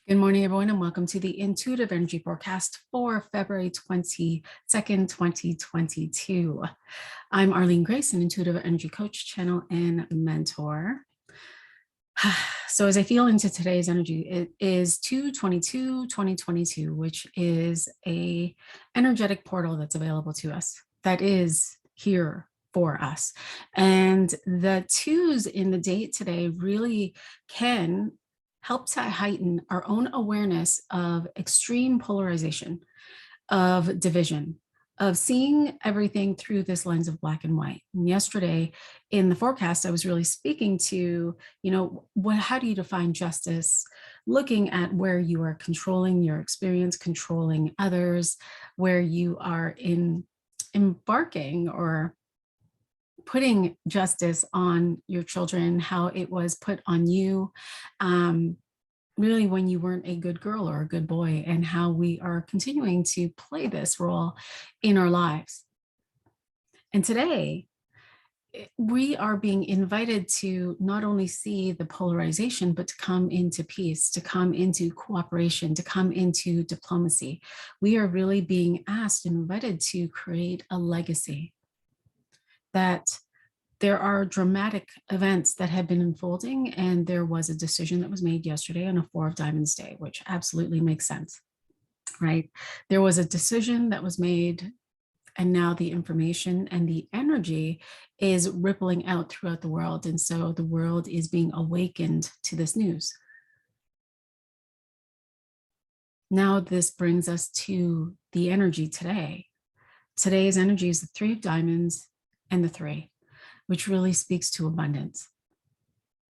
Good morning, everyone, and welcome to the Intuitive Energy Forecast for February 22nd, 2022. I'm Arlene Grace, an intuitive energy coach, channel, and mentor. So as I feel into today's energy, it is 2/22/2022, which is a energetic portal that's available to us, that is here for us. And the twos in the date today really can help to heighten our own awareness of extreme polarization, of division, of seeing everything through this lens of black and white. And yesterday in the forecast, I was really speaking to, how do you define justice? Looking at where you are controlling your experience, controlling others, where you are embarking or putting justice on your children, how it was put on you, really when you weren't a good girl or a good boy, and how we are continuing to play this role in our lives. And today, we are being invited to not only see the polarization, but to come into peace, to come into cooperation, to come into diplomacy. We are really being asked and invited to create a legacy. That there are dramatic events that have been unfolding, and there was a decision that was made yesterday on a Four of Diamonds day, which absolutely makes sense, right? There was a decision that was made, and now the information and the energy is rippling out throughout the world. And so the world is being awakened to this news. Now this brings us to the energy today. Today's energy is the Three of Diamonds and the Three, which really speaks to abundance.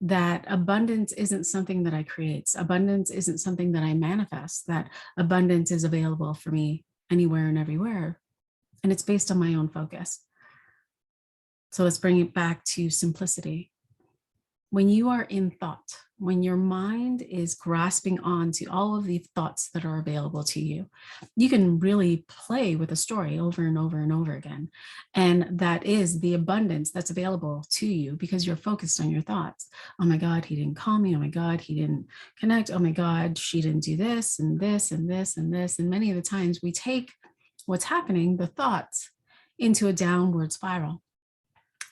That abundance isn't something that I create. Abundance isn't something that I manifest. That abundance is available for me anywhere and everywhere. And it's based on my own focus. So let's bring it back to simplicity. When you are in thought, when your mind is grasping on to all of the thoughts that are available to you, you can really play with a story over and over and over again. And that is the abundance that's available to you because you're focused on your thoughts. Oh my God, he didn't call me. Oh my God, he didn't connect. Oh my God, she didn't do this and this and this and this. And many of the times we take what's happening, the thoughts, into a downward spiral.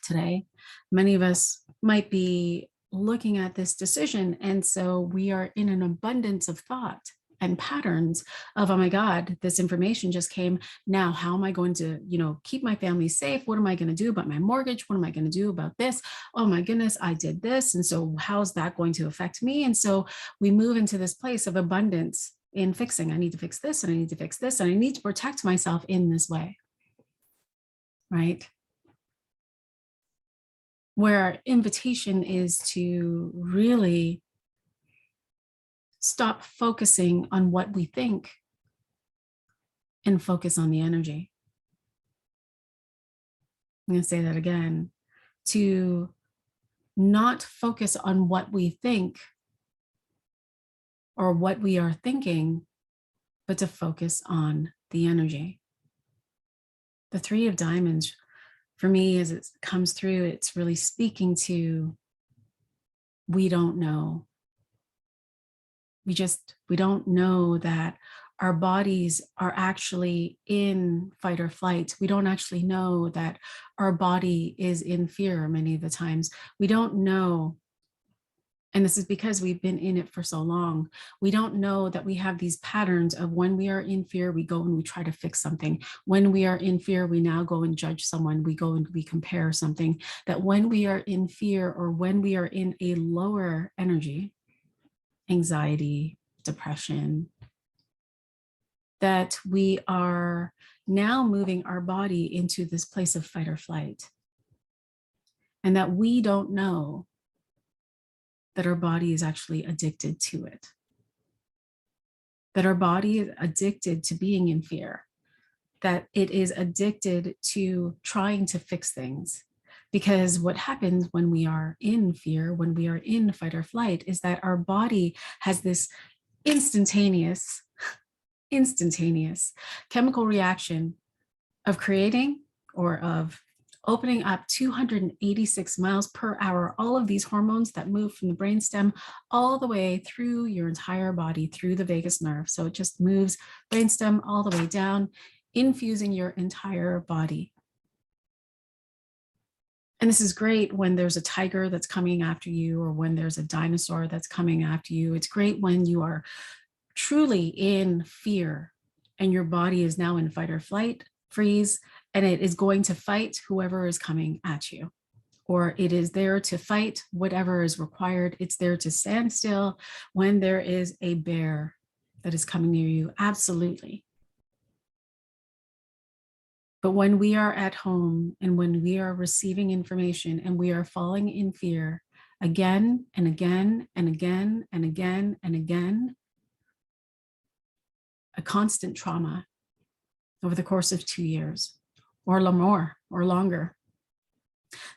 Today, many of us might be looking at this decision, and so we are in an abundance of thought and patterns of, oh my God, this information just came. Now, how am I going to, keep my family safe? What am I going to do about my mortgage? What am I going to do about this? Oh my goodness, I did this. And so how's that going to affect me? And so we move into this place of abundance in fixing. I need to fix this, and I need to fix this, and I need to protect myself in this way, right? Where our invitation is to really stop focusing on what we think and focus on the energy. I'm going to say that again, to not focus on what we think or what we are thinking, but to focus on the energy. The Three of Diamonds, for me, as it comes through, it's really speaking to, we don't know. We don't know that our bodies are actually in fight or flight. We don't actually know that our body is in fear many of the times. We don't know, and this is because we've been in it for so long. We don't know that we have these patterns of when we are in fear, we go and we try to fix something. When we are in fear, we now go and judge someone. We go and we compare something. That when we are in fear or when we are in a lower energy, anxiety, depression, that we are now moving our body into this place of fight or flight. And that we don't know that our body is actually addicted to it. That our body is addicted to being in fear. That it is addicted to trying to fix things. Because what happens when we are in fear, when we are in fight or flight, is that our body has this instantaneous chemical reaction of creating or of opening up 286 miles per hour, all of these hormones that move from the brainstem all the way through your entire body, through the vagus nerve. So it just moves brainstem all the way down, infusing your entire body. And this is great when there's a tiger that's coming after you, or when there's a dinosaur that's coming after you. It's great when you are truly in fear and your body is now in fight or flight, freeze, and it is going to fight whoever is coming at you, or it is there to fight whatever is required. It's there to stand still when there is a bear that is coming near you. Absolutely. But when we are at home and when we are receiving information and we are falling in fear again and again and again and again and again, a constant trauma over the course of 2 years or more or longer,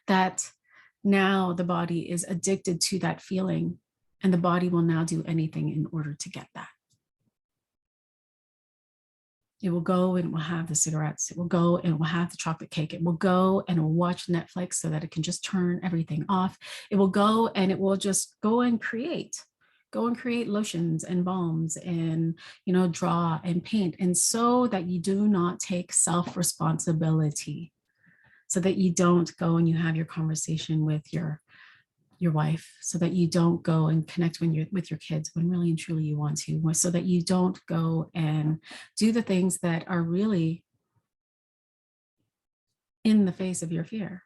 that now the body is addicted to that feeling, and the body will now do anything in order to get that. It will go and it will have the cigarettes. It will go and it will have the chocolate cake. It will go and it will watch Netflix so that it can just turn everything off. It will go and it will just go and create lotions and balms and, draw and paint. And so that you do not take self-responsibility, so that you don't go and you have your conversation with your wife, so that you don't go and connect with your kids when really and truly you want to, so that you don't go and do the things that are really in the face of your fear.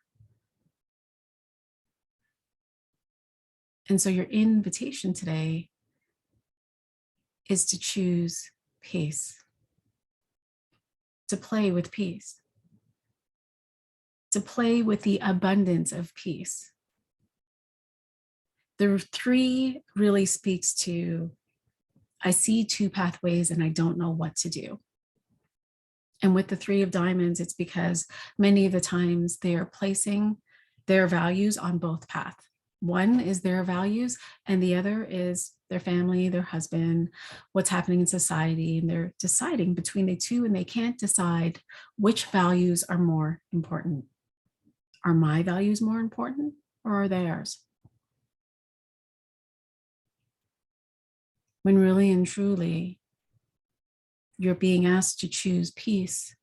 And so your invitation today is to choose peace, to play with peace, to play with the abundance of peace. The 3 really speaks to, I see 2 pathways and I don't know what to do. And with the 3 of diamonds, it's because many of the times they are placing their values on both paths. One is their values and the other is their family, their husband, what's happening in society. And they're deciding between the 2 and they can't decide which values are more important. Are my values more important or are theirs? When really and truly you're being asked to choose peace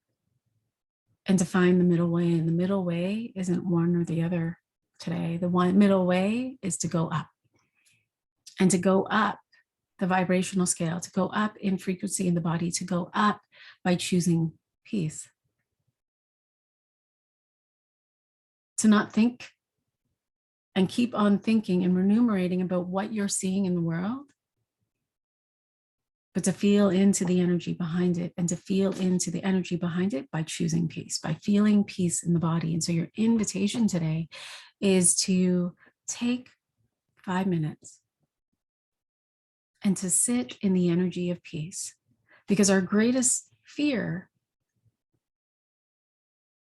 and to find the middle way. And the middle way isn't one or the other today. The middle way is to go up, and to go up the vibrational scale, to go up in frequency in the body, to go up by choosing peace. To not think and keep on thinking and remunerating about what you're seeing in the world, but to feel into the energy behind it, and to feel into the energy behind it by choosing peace, by feeling peace in the body. And so your invitation today is to take 5 minutes and to sit in the energy of peace, because our greatest fear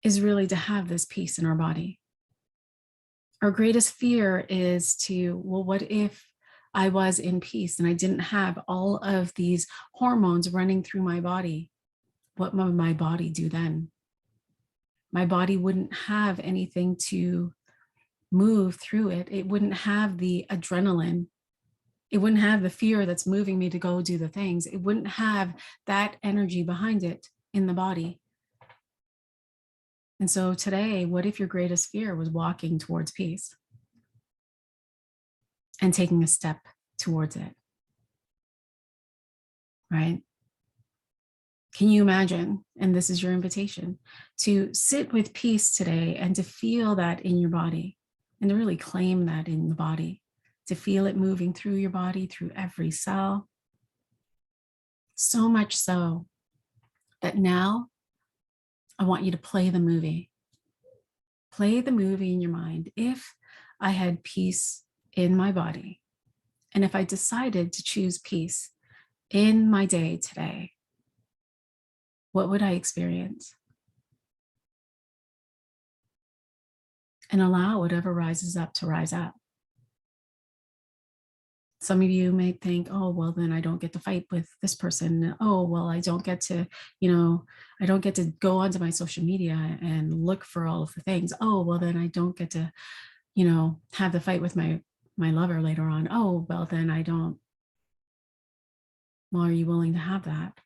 is really to have this peace in our body. Our greatest fear is to, well, what if I was in peace and I didn't have all of these hormones running through my body? What would my body do then? My body wouldn't have anything to move through it. It wouldn't have the adrenaline. It wouldn't have the fear that's moving me to go do the things. It wouldn't have that energy behind it in the body. And so today, what if your greatest fear was walking towards peace and taking a step towards it, right? Can you imagine, and this is your invitation, to sit with peace today and to feel that in your body, and to really claim that in the body, to feel it moving through your body, through every cell. So much so that now I want you to play the movie. Play the movie in your mind. If I had peace in my body, and if I decided to choose peace in my day today, what would I experience? And allow whatever rises up to rise up. Some of you may think, oh, well, then I don't get to fight with this person. Oh, well, I don't get to, I don't get to go onto my social media and look for all of the things. Oh, well, then I don't get to, have the fight with my lover later on. Oh, well, then I don't. Well, are you willing to have that?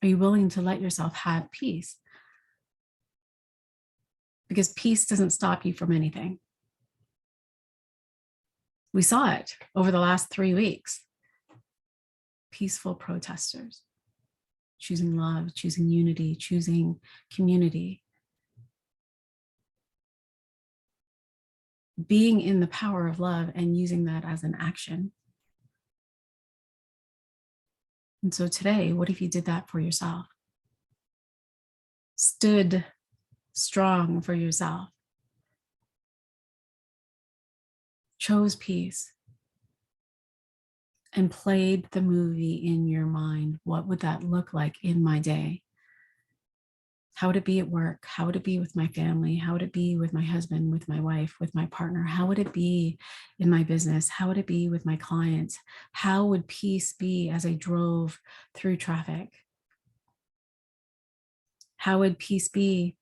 Are you willing to let yourself have peace? Because peace doesn't stop you from anything. We saw it over the last 3 weeks. Peaceful protesters, choosing love, choosing unity, choosing community, being in the power of love and using that as an action. And so today, what if you did that for yourself? Stood strong for yourself, chose peace, and played the movie in your mind. What would that look like in my day? How would it be at work? How would it be with my family? How would it be with my husband, with my wife, with my partner? How would it be in my business? How would it be with my clients? How would peace be as I drove through traffic? How would peace be?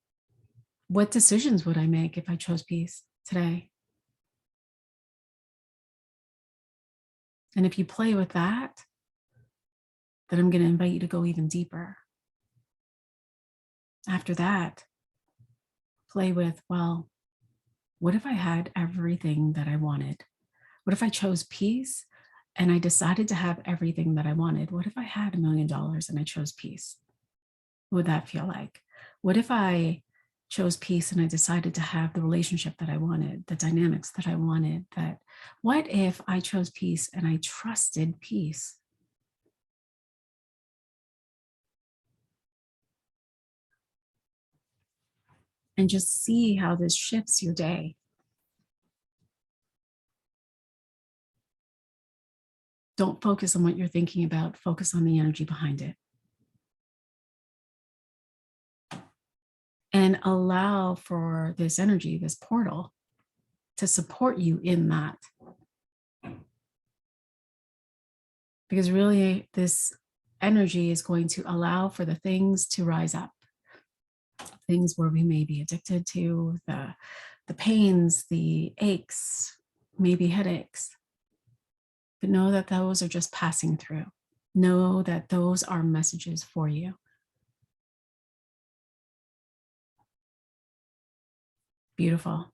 What decisions would I make if I chose peace today? And if you play with that, then I'm going to invite you to go even deeper. After that, play with, well, what if I had everything that I wanted? What if I chose peace and I decided to have everything that I wanted? What if I had $1 million and I chose peace? What would that feel like? What if I chose peace and I decided to have the relationship that I wanted, the dynamics that I wanted? What if I chose peace and I trusted peace? And just see how this shifts your day. Don't focus on what you're thinking about. Focus on the energy behind it. And allow for this energy, this portal, to support you in that. Because really, this energy is going to allow for the things to rise up. Things where we may be addicted to, the pains, the aches, maybe headaches. But know that those are just passing through. Know that those are messages for you. Beautiful.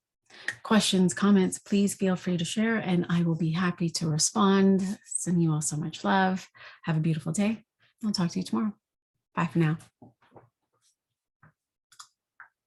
Questions, comments, please feel free to share and I will be happy to respond. Send you all so much love. Have a beautiful day. I'll talk to you tomorrow. Bye for now.